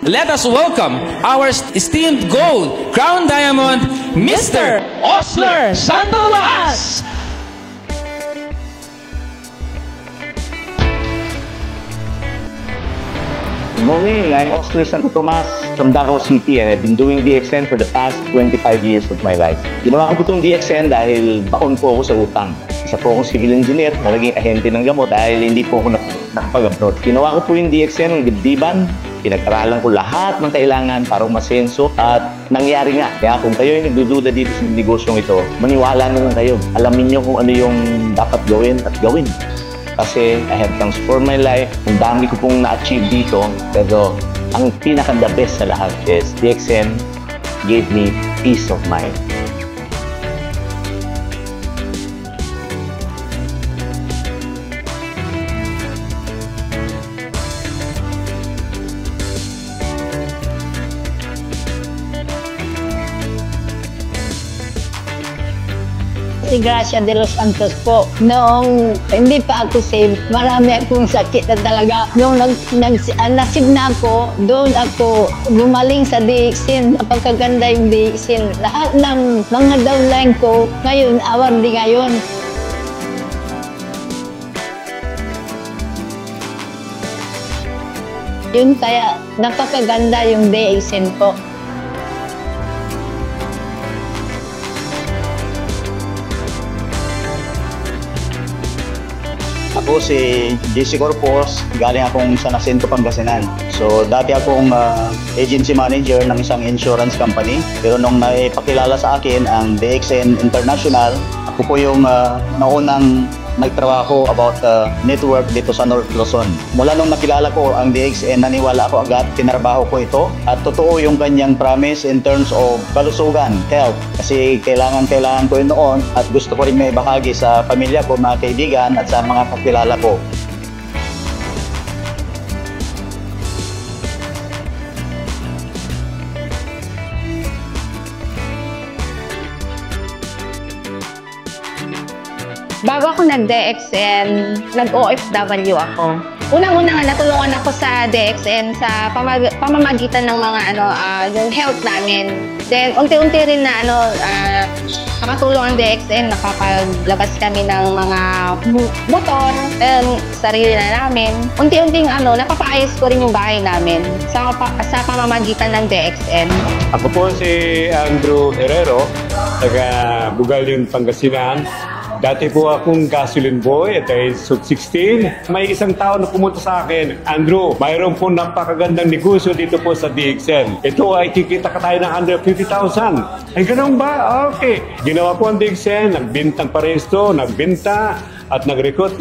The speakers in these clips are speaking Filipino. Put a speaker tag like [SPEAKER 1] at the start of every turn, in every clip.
[SPEAKER 1] Let us welcome our esteemed gold crown diamond, Mr. Osler Sandoval.
[SPEAKER 2] Good morning, I'm Osler Santo Tomas from Davao City and I've been doing DXN for the past 25 years of my life. Ginawa ko itong DXN dahil baon po ako sa utang. Isa po akong civil engineer na naging ahente ng gamot dahil hindi po ako nakapag-abroad. Ginawa ko po yung DXN ng dibdiban. Pinag-aralan ko lahat ng kailangan para umasenso at nangyari nga. Kaya kung kayo ay nagdududa dito sa negosyong ito, maniwala na lang kayo. Alamin nyo kung ano yung dapat gawin at gawin. Kasi I have transformed my life. Ang dami ko pong na-achieve dito. Pero ang pinaka-the best sa lahat is DXN gave me peace of mind.
[SPEAKER 3] Si Gracia de los Santos po. Noong hindi pa ako safe, marami akong sakit na talaga. Noong nasib na ako, doon ako gumaling sa DXN. Napagkaganda yung DXN. Lahat ng mga downline ko, ngayon, award di ngayon. Yun kaya napakaganda yung DXN po.
[SPEAKER 4] Ako si JC Corpus, galing akong sa Nacinto, Pangasinan. So dati akong agency manager ng isang insurance company. Pero nung naipakilala sa akin ang DXN International, ako po yung naunang nagtrabaho about network dito sa North Luzon. Mula nung nakilala ko ang DXN, naniwala ako agad, tinarbaho ko ito. At totoo yung kanyang promise in terms of kalusugan, health. Kasi kailangan ko yun noon at gusto ko rin may bahagi sa pamilya ko, mga kaibigan at sa mga kakilala ko.
[SPEAKER 5] Bago ako nag-DXN, nag-OFW ako. Unang-una nga natulungan ako sa DXN sa pamamagitan ng mga yung health namin. Then unti-unti rin na nakatulong ang DXN, nakapaglabas kami ng mga motor, sarili na namin. Unti-unting napapaayos ko rin yung bahay namin sa pamamagitan ng DXN.
[SPEAKER 6] Ako po si Andrew Herrero, taga Bugalyon, Pangasinan. Dati po akong gasoline boy at age 16. May isang tao na pumunta sa akin, Andrew, mayroon po napakagandang negosyo dito po sa DXN. Ito ay kikita ka tayo ng 150,000. Ay, ganun ba? Okay. Ginawa po ang DXN, nagbintang paresto, nagbinta, at nag-recruit.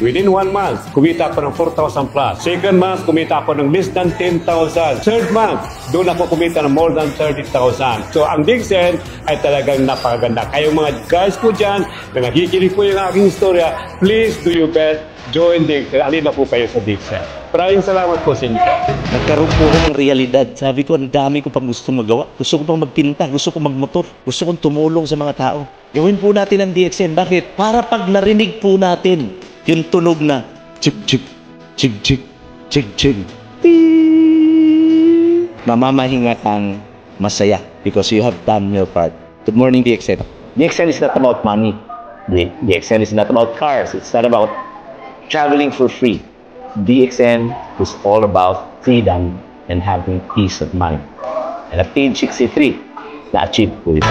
[SPEAKER 6] Within 1 month, kumita ako ng 4,000 plus. Second month, kumita ako ng less than 10,000. Third month, doon ako kumita ng more than 30,000. So, ang DXN ay talagang napakaganda. Kayong mga guys po dyan, na nakikinig po yung aking istorya, please do your best. Join DXN. Alina po kayo sa DXN. Maraming salamat po sa inyo.
[SPEAKER 2] Nagkaroon po ako ng realidad. Sabi ko, ang dami ko pang gusto magawa. Gusto ko pang magpinta, gusto ko magmotor, gusto kong tumulong sa mga tao. Gawin po natin ang DXN. Bakit? Para pag narinig po natin yung tunog na chig chig, chig chig, chig chig, mamamahinga kang masaya because you have done your part. Good morning, DXN. DXN is not about money. DXN is not about cars. It's not about traveling for free. DXN is all about freedom and having peace of mind. And at age 63, na-achieve ko ito.